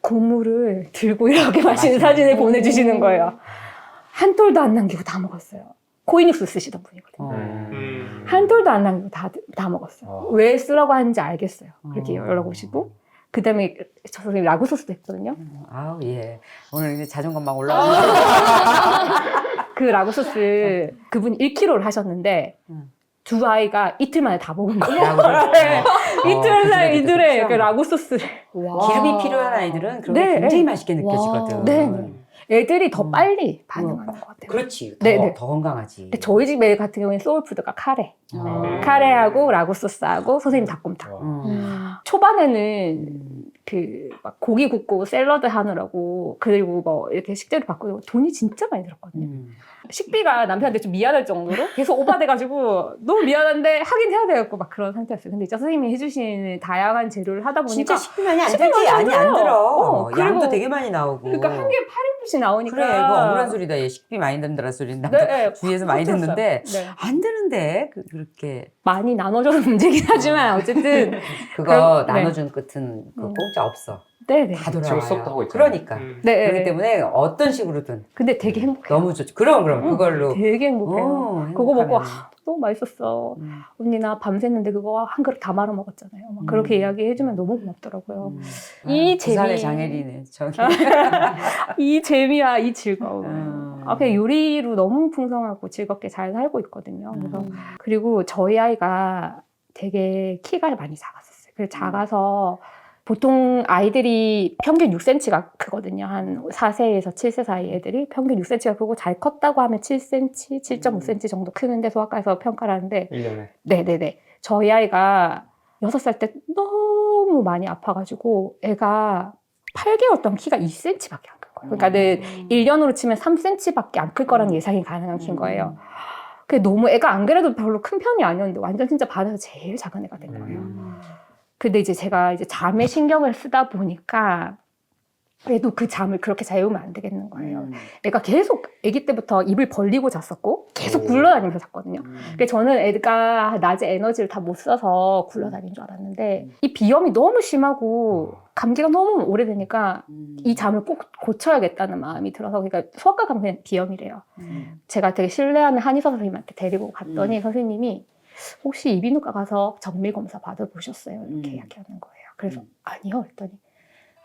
S1: 고물을 들고 이렇게 마시는 사진을 보내주시는 거예요. 한 톨도 안 남기고 다 먹었어요. 코인육수 쓰시던 분이거든요. 한 톨도 안 남기고 다 먹었어요. 왜 쓰라고 하는지 알겠어요. 그렇게 연락 오시고. 그 다음에 저 선생님 라구 소스도 했거든요.
S2: 아우, 예. 오늘 이제 자존감 막 올라오네.
S1: 그 라구 소스 그분이 1kg를 하셨는데 두 아이가 이틀 만에 다 먹은 거예요. 네. 이틀에 그 라구 소스를.
S2: 기름이 필요한 아이들은 그런 게
S1: 네.
S2: 굉장히 맛있게 느껴지거든.
S1: 네. 애들이 더 빨리 반응하는 것 같아요.
S2: 그렇지.
S1: 네.
S2: 더 건강하지.
S1: 근데 저희 집 애 같은 경우에는 소울푸드가 카레. 카레하고 라구 소스하고 선생님 닭곰탕. 초반에는 그 막 고기 굽고 샐러드 하느라고 그리고 뭐 이렇게 식재료 바꾸고 돈이 진짜 많이 들었거든요. 식비가 남편한테 좀 미안할 정도로 계속 오바돼가지고 너무 미안한데 하긴 해야 되겠고 막 그런 상태였어요. 근데 이제 선생님이 해주시는 다양한 재료를 하다 보니까
S2: 진짜 식비 많이 안
S1: 식비
S2: 들지?
S1: 많이 안
S2: 아니 안
S1: 들어.
S2: 들어.
S1: 그리고
S2: 양도 되게 많이 나오고.
S1: 그러니까 한 개에 8인분씩 나오니까
S2: 그래, 그거 억울한 소리다. 얘 식비 많이 든다는 소리는 나도
S1: 네,
S2: 주위에서 많이
S1: 그렇죠.
S2: 듣는데
S1: 네.
S2: 안 되는데 그렇게
S1: 많이 나눠줘서 문제긴 하지만 어쨌든
S2: 그거
S1: 그럼, 네.
S2: 나눠준 끝은 그 공짜 없어.
S1: 네네.
S2: 다
S5: 지금
S2: 돌아와요.
S5: 수업도 하고 있잖아요.
S2: 그러니까.
S1: 네.
S2: 그렇기 때문에 어떤 식으로든
S1: 근데 되게 행복해요.
S2: 너무 좋죠. 그럼 그걸로.
S1: 되게 행복해요. 그거 먹고
S2: 행복하면.
S1: 너무 맛있었어.
S2: 음.
S1: 언니 나 밤샜는데 그거 한 그릇 다 말아 먹었잖아요. 막 그렇게 이야기해주면 너무 고맙더라고요. 이
S2: 부산의
S1: 재미-
S2: 장애리네. 저기.
S1: 이 재미와 이 즐거움. 그냥 요리로 너무 풍성하고 즐겁게 잘 살고 있거든요. 그래서 그리고 저희 아이가 되게 키가 많이 작았었어요. 그래서 작아서 보통 아이들이 평균 6cm가 크거든요. 한 4세에서 7세 사이 애들이 평균 6cm가 크고 잘 컸다고 하면 7cm, 7.5cm 정도 크는데 소아과에서 평가를 하는데
S5: 1년에.
S1: 네네네. 저희 아이가 6살 때 너무 많이 아파가지고 애가 8개월 동안 키가 2cm밖에 안 큰 거예요. 그러니까 1년으로 치면 3cm밖에 안 클 거라는 예상이 가능한 키인 거예요. 그게 너무 애가 안 그래도 별로 큰 편이 아니었는데 완전 진짜 반에서 제일 작은 애가 된 거예요. 근데 이제 제가 이제 잠에 신경을 쓰다 보니까 애도 그 잠을 그렇게 자유면 안 되겠는 거예요. 애가 계속 아기 때부터 입을 벌리고 잤었고 계속 굴러다니면서 잤거든요. 그래서 저는 애가 낮에 에너지를 다 못 써서 굴러다닌 줄 알았는데 이 비염이 너무 심하고 감기가 너무 오래되니까 이 잠을 꼭 고쳐야겠다는 마음이 들어서 그러니까 소아과 가면 그냥 비염이래요. 제가 되게 신뢰하는 한의사 선생님한테 데리고 갔더니 선생님이 혹시 이비인후과 가서 정밀 검사 받아보셨어요? 이렇게 이야기하는 거예요. 그래서 아니요 했더니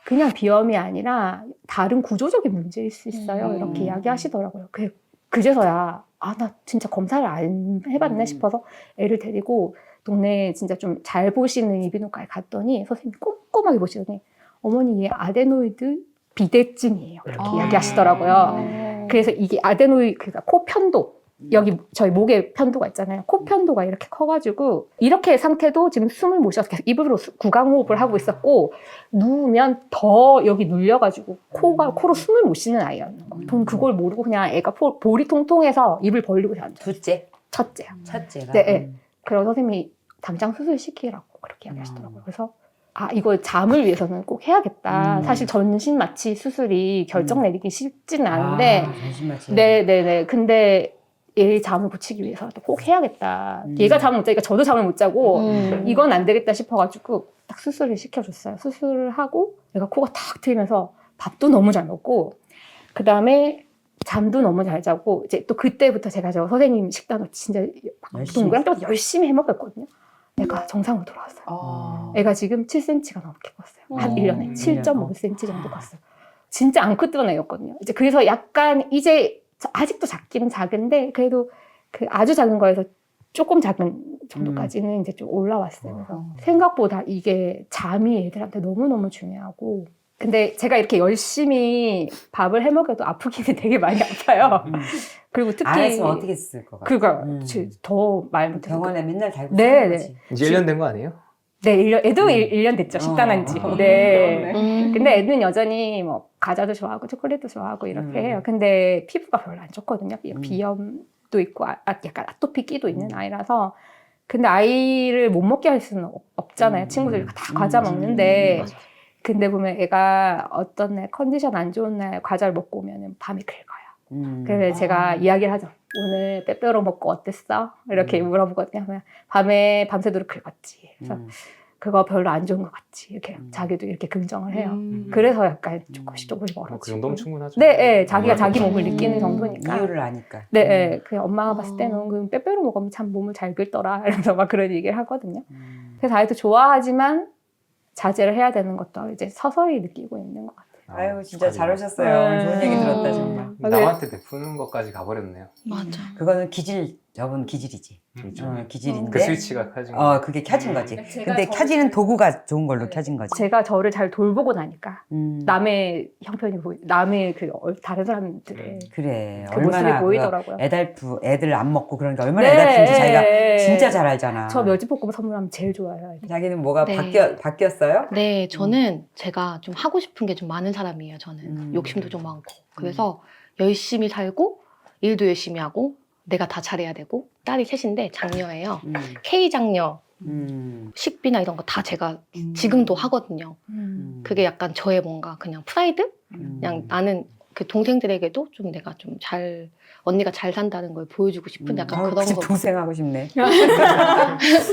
S1: 그냥 비염이 아니라 다른 구조적인 문제일 수 있어요. 이렇게 이야기하시더라고요. 그제서야 나 진짜 검사를 안 해봤네 싶어서 애를 데리고 동네에 진짜 좀 잘 보시는 이비인후과에 갔더니 선생님이 꼼꼼하게 보시더니 어머니 이게 아데노이드 비대증이에요. 이렇게 이야기하시더라고요. 그래서 이게 아데노이드 그러니까 코 편도 여기 저희 목에 편도가 있잖아요. 코 편도가 이렇게 커가지고 이렇게 상태도 지금 숨을 못 쉬어서 계속 입으로 구강호흡을 하고 있었고 누우면 더 여기 눌려가지고 코로 숨을 못 쉬는 아이였는 거예요. 저는 그걸 모르고 그냥 애가 볼이 통통해서 입을 벌리고 앉아요.
S2: 둘째,
S1: 첫째요.
S2: 첫째가.
S1: 네, 네. 그래서 선생님이 당장 수술시키라고 그렇게 이야기하시더라고요. 그래서 이거 잠을 위해서는 꼭 해야겠다. 사실 전신 마취 수술이 결정 내리기 쉽지는 않은데 네네네. 근데 얘 잠을 고치기 위해서라도 꼭 해야겠다. 얘가 잠을 못 자니까 저도 잠을 못 자고 이건 안 되겠다 싶어가지고 딱 수술을 시켜줬어요. 수술을 하고 얘가 코가 탁 트이면서 밥도 너무 잘 먹고 그 다음에 잠도 너무 잘 자고 이제 또 그때부터 제가 저 선생님 식단을 진짜 동그랑 열심히 해먹었거든요. 애가 정상으로 돌아왔어요. 애가 지금 7cm가 넘게 컸어요. 한 1년에 7.5cm 정도 컸어요. 진짜 안 크던 애였거든요. 이제 그래서 약간 이제 아직도 작기는 작은데 그래도 그 아주 작은 거에서 조금 작은 정도까지는 이제 좀 올라왔어요. 그래서 생각보다 이게 잠이 애들한테 너무너무 중요하고 근데 제가 이렇게 열심히 밥을 해먹여도 아프기는 되게 많이 아파요. 그리고 특히
S2: 안 했으면 어떻게 했을 것 같아.
S1: 그러니까 더 말 못해서
S2: 병원에 맨날 달고
S1: 네,
S2: 사는
S1: 네.
S2: 거지.
S5: 이제 1년 된 거 아니에요?
S1: 네, 애도 1년 됐죠. 식단한 지. 네. 근데 애는 여전히 뭐 과자도 좋아하고 초콜릿도 좋아하고 이렇게 해요. 근데 피부가 별로 안 좋거든요. 비염도 있고 약간 아토피 끼도 있는 아이라서. 근데 아이를 못 먹게 할 수는 없잖아요. 친구들이 다 과자 먹는데. 근데 보면 애가 어떤 날 컨디션 안 좋은 날 과자를 먹고 오면 밤이 긁어요. 그래서 제가 이야기를 하죠. 오늘 빼빼로 먹고 어땠어? 이렇게 물어보거든요. 그러면 밤새도록 긁었지. 그래서 그거 별로 안 좋은 것 같지. 이렇게 자기도 이렇게 긍정을 해요. 그래서 약간 조금씩 멀어지고.
S5: 그 정도면 충분하죠.
S1: 네, 네, 자기가 자기 몸을 느끼는 정도니까.
S2: 이유를 아니까.
S1: 네, 네. 그 엄마가 봤을 때는 그 빼빼로 먹으면 참 몸을 잘 긁더라. 이러면서 막 그런 얘기를 하거든요. 그래서 아이도 좋아하지만 자제를 해야 되는 것도 이제 서서히 느끼고 있는 것 같아요.
S2: 아유 진짜 잘 오셨어요. 오늘 좋은 얘기 들었다 정말.
S5: 남한테 베푸는 것까지 가버렸네요.
S3: 맞아.
S2: 그거는 기질 저분 기질이지.
S5: 그렇죠.
S2: 기질인데.
S5: 그 스위치가 켜진 거.
S2: 그게 켜진 거지.
S1: 제가
S2: 근데
S1: 저를
S2: 켜지는
S1: 잘-
S2: 도구가 좋은 걸로 켜진 거지.
S1: 제가 저를 잘 돌보고 나니까
S2: 음,
S1: 남의 형편이 남의 그 다른 사람들의
S2: 그래.
S1: 그 모습이
S2: 얼마나
S1: 보이더라고요.
S2: 애들 안 먹고 그러니까 얼마나 애달픈지 자기가
S1: 네.
S2: 진짜 잘 알잖아.
S1: 저 멸치볶음 선물하면 제일 좋아해요.
S2: 자기는 뭐가
S3: 네.
S2: 바뀌었어요?
S3: 네, 저는 제가 좀 하고 싶은 게 좀 많은 사람이에요. 저는 욕심도 좀 많고. 그래서 열심히 살고 일도 열심히 하고 내가 다 잘해야 되고 딸이 셋인데 장녀예요. K 장녀, 식비나 이런 거 다 제가 지금도 하거든요. 그게 약간 저의 뭔가 그냥 프라이드? 그냥 나는 그 동생들에게도 좀 내가 좀 언니가 잘 산다는 걸 보여주고 싶은 약간 그런 거.
S2: 동생하고 싶네.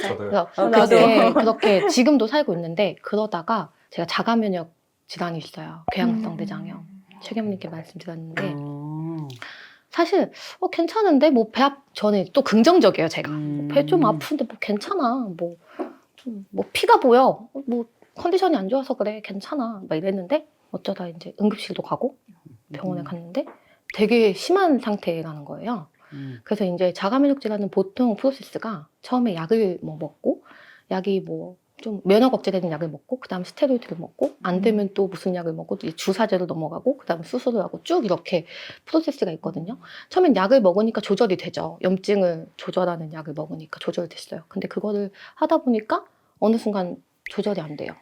S5: 저도요.
S3: 그래서 그렇게 지금도 살고 있는데 그러다가 제가 자가 면역 질환이 있어요. 궤양성 대장염. 최겸님께 말씀드렸는데 사실 괜찮은데 뭐 저는 또 긍정적이에요. 제가 배 좀 아픈데 뭐 괜찮아. 뭐 좀 뭐 피가 보여. 뭐 컨디션이 안 좋아서 그래. 괜찮아. 막 이랬는데 어쩌다 이제 응급실도 가고 병원에 갔는데 되게 심한 상태라는 거예요. 그래서 이제 자가 면역 질환은 보통 프로세스가 처음에 약을 뭐 먹고 약이 뭐 좀 면역 억제되는 약을 먹고 그다음 스테로이드를 먹고 안 되면 또 무슨 약을 먹고 또 주사제로 넘어가고 그다음 수술을 하고 쭉 이렇게 프로세스가 있거든요. 처음엔 약을 먹으니까 조절이 되죠. 염증을 조절하는 약을 먹으니까 조절됐어요. 근데 그거를 하다 보니까 어느 순간 조절이 안 돼요.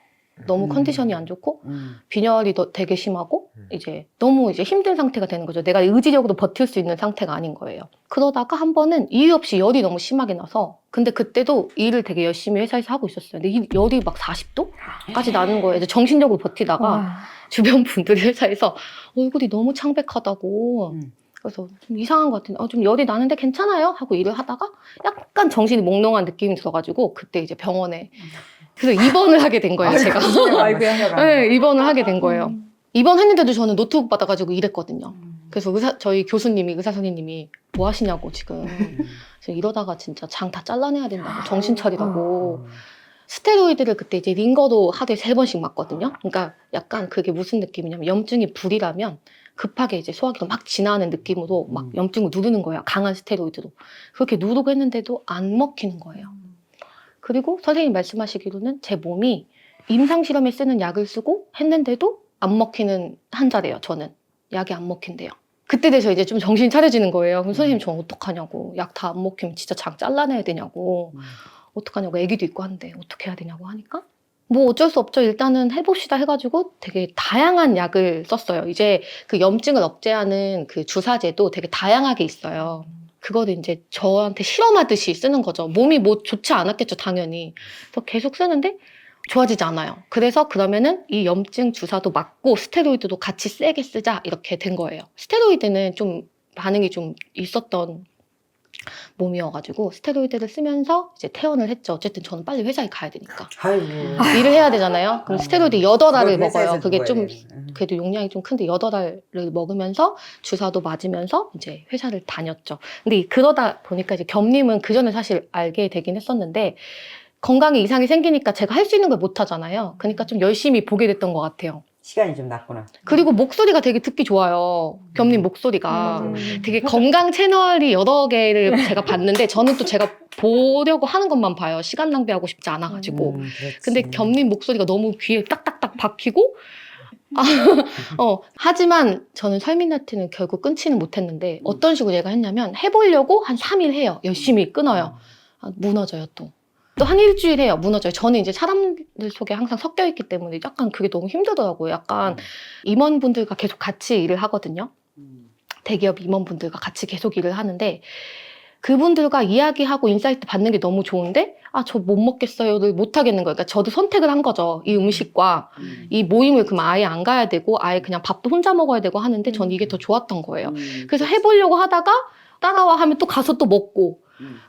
S3: 너무 컨디션이 안 좋고 빈혈이 되게 심하고 이제 너무 이제 힘든 상태가 되는 거죠. 내가 의지력으로 버틸 수 있는 상태가 아닌 거예요. 그러다가 한 번은 이유 없이 열이 너무 심하게 나서 근데 그때도 일을 되게 열심히 회사에서 하고 있었어요. 근데 이 열이 막 40도까지 나는 거예요. 이제 정신적으로 버티다가
S1: 와.
S3: 주변 분들이 회사에서 얼굴이 너무 창백하다고 그래서 좀 이상한 것 같은데 좀 열이 나는데 괜찮아요? 하고 일을 하다가 약간 정신이 몽롱한 느낌이 들어가지고 그때 이제 병원에 그래서 입원을 하게 된 거예요, 제가. 네, 입원을 하게 된 거예요. 입원했는데도 저는 노트북 받아가지고 일했거든요. 그래서 저희 교수님이, 의사 선생님이 뭐 하시냐고 지금. 그래서 이러다가 진짜 장 다 잘라내야 된다고, 정신 차리라고. 스테로이드를 그때 이제 링거도 하루에 3번씩 맞거든요. 그러니까 약간 그게 무슨 느낌이냐면 염증이 불이라면 급하게 이제 소화기가 막 지나는 느낌으로 막 염증을 누르는 거예요. 강한 스테로이드로. 그렇게 누르고 했는데도 안 먹히는 거예요. 그리고 선생님이 말씀하시기로는 제 몸이 임상실험에 쓰는 약을 쓰고 했는데도 안 먹히는 환자래요, 저는. 약이 안 먹힌대요. 그때 돼서 이제 좀 정신 차려지는 거예요. 그럼 선생님 저 어떡하냐고. 약 다 안 먹히면 진짜 장 잘라내야 되냐고. 어떡하냐고. 애기도 있고 한데 어떻게 해야 되냐고 하니까 뭐 어쩔 수 없죠. 일단은 해봅시다 해가지고 되게 다양한 약을 썼어요. 이제 그 염증을 억제하는 그 주사제도 되게 다양하게 있어요. 그거를 이제 저한테 실험하듯이 쓰는 거죠. 몸이 뭐 좋지 않았겠죠, 당연히. 그래서 계속 쓰는데 좋아지지 않아요. 그래서 그러면은 이 염증 주사도 맞고 스테로이드도 같이 세게 쓰자 이렇게 된 거예요. 스테로이드는 좀 반응이 좀 있었던 몸이어가지고 스테로이드를 쓰면서 이제 퇴원을 했죠. 어쨌든 저는 빨리 회사에 가야 되니까.
S2: 아이고.
S3: 일을 해야 되잖아요. 그럼 스테로이드 8알을
S2: 그걸 회사에서
S3: 먹어요. 그게
S2: 먹어야
S3: 좀
S2: 돼.
S3: 그래도 용량이 좀 큰데 8알을 먹으면서 주사도 맞으면서 이제 회사를 다녔죠. 근데 그러다 보니까 이제 겸님은 그 전에 사실 알게 되긴 했었는데 건강에 이상이 생기니까 제가 할 수 있는 걸 못 하잖아요. 그러니까 좀 열심히 보게 됐던 것 같아요.
S2: 시간이 좀 났구나.
S3: 그리고 목소리가 되게 듣기 좋아요. 겸님 목소리가. 되게 건강 채널이 여러 개를 제가 봤는데 저는 또 제가 보려고 하는 것만 봐요. 시간 낭비하고 싶지 않아가지고.
S2: 그렇지.
S3: 근데 겸님 목소리가 너무 귀에 딱딱딱 박히고 하지만 저는 설민라틴을 결국 끊지는 못했는데 어떤 식으로 제가 했냐면 해보려고 한 3일 해요. 열심히 끊어요. 무너져요 또 한 일주일 해요. 무너져요. 저는 이제 사람들 속에 항상 섞여 있기 때문에 약간 그게 너무 힘들더라고요. 약간 임원분들과 계속 같이 일을 하거든요. 대기업 임원분들과 같이 계속 일을 하는데 그분들과 이야기하고 인사이트 받는 게 너무 좋은데 저 못 먹겠어요를 못 하겠는 거예요. 그러니까 저도 선택을 한 거죠. 이 음식과 이 모임을 그럼 아예 안 가야 되고 아예 그냥 밥도 혼자 먹어야 되고 하는데 저는 이게 더 좋았던 거예요. 그래서 해보려고 하다가 따라와 하면 또 가서 또 먹고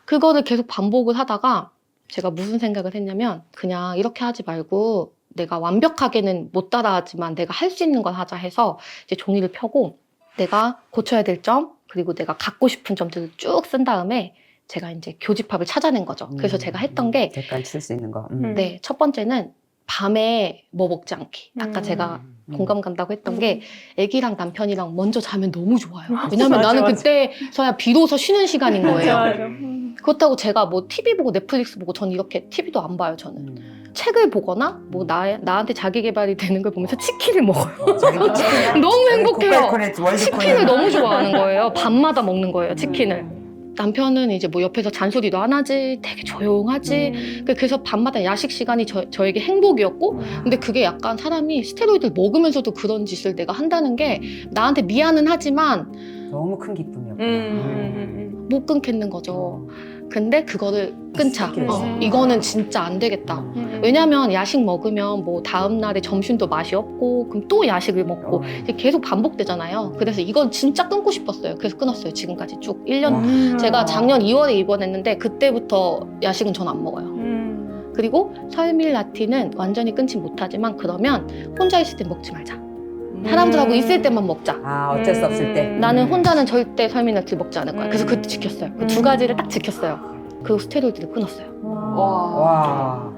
S3: 그거를 계속 반복을 하다가 제가 무슨 생각을 했냐면 그냥 이렇게 하지 말고 내가 완벽하게는 못 따라하지만 내가 할 수 있는 걸 하자 해서 이제 종이를 펴고 내가 고쳐야 될 점 그리고 내가 갖고 싶은 점들을 쭉 쓴 다음에 제가 이제 교집합을 찾아낸 거죠. 그래서 제가 했던 게
S2: 객관 쓸 수 있는 거.
S3: 네, 첫 번째는 밤에 뭐 먹지 않기. 아까 제가 공감 간다고 했던 게 애기랑 남편이랑 먼저 자면 너무 좋아요. 왜냐면
S1: 맞아,
S3: 나는
S1: 맞아.
S3: 그때서야 비로소 쉬는 시간인 거예요.
S1: 맞아.
S3: 그렇다고 제가 뭐 TV 보고 넷플릭스 보고 전 이렇게 TV도 안 봐요. 저는 책을 보거나 뭐 나한테 자기 개발이 되는 걸 보면서 치킨을 먹어요.
S2: 자기도 치킨
S3: 너무 행복해요. 치킨을
S2: 치킨을
S3: 너무 좋아하는 거예요. 밤마다 먹는 거예요. 치킨을. 남편은 이제 뭐 옆에서 잔소리도 안 하지, 되게 조용하지. 그래서 밤마다 야식 시간이 저에게 행복이었고, 근데 그게 약간 사람이 스테로이드를 먹으면서도 그런 짓을 내가 한다는 게 나한테 미안은 하지만
S2: 너무 큰 기쁨이었구나.
S3: 못 끊겠는 거죠. 근데 그거를 끊자. 이거는 진짜 안 되겠다. 왜냐면 야식 먹으면 뭐 다음날에 점심도 맛이 없고, 그럼 또 야식을 먹고, 이게 계속 반복되잖아요. 그래서 이건 진짜 끊고 싶었어요. 그래서 끊었어요. 지금까지 쭉 1년. 제가 작년 2월에 입원했는데 그때부터 야식은 전 안 먹어요. 그리고 설밀라틴은 완전히 끊지 못하지만 그러면 혼자 있을 때 먹지 말자. 사람들하고 있을 때만 먹자.
S2: 아, 어쩔 수 없을 때.
S3: 나는 혼자는 절대 설밀라틴 먹지 않을 거야. 그래서 그때 지켰어요. 그 두 가지를 딱 지켰어요. 그리고 스테로이드를 끊었어요.
S2: 와.